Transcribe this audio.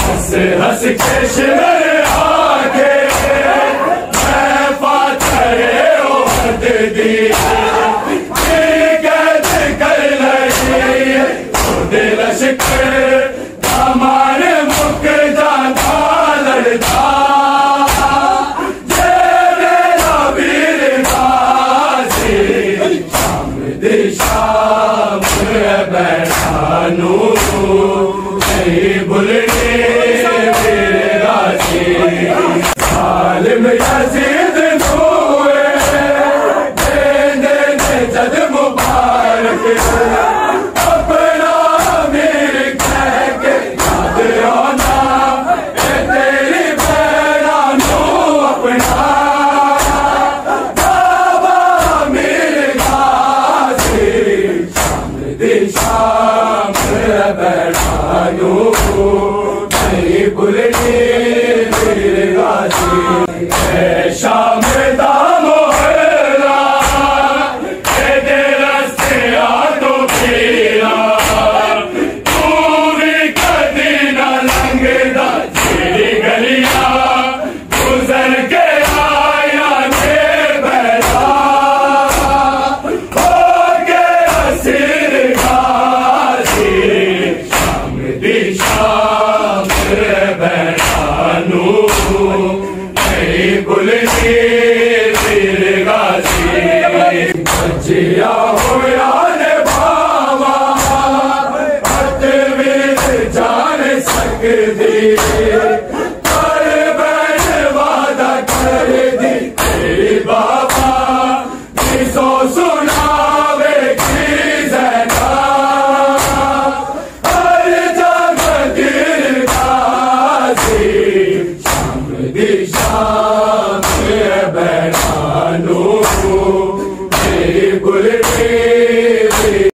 हंस हंस के शिविर आके मैं फातह ओहद दी कर लगी खुद लश्कर दामन मुक जाता लड़ता ये मेरा वीर गाजी शाम शाम बैठा नहीं भूलने वीर गाजी जालिम यजीद नूए देने जद मुबारक अपना अमीर कह के याद आना तेरी बहना अपना बाबा अमीर गाजी शाम बैठा नहीं भूलनी वीर गाजी शाम दाम जिया होया ने बाबा हथ भी जान सकती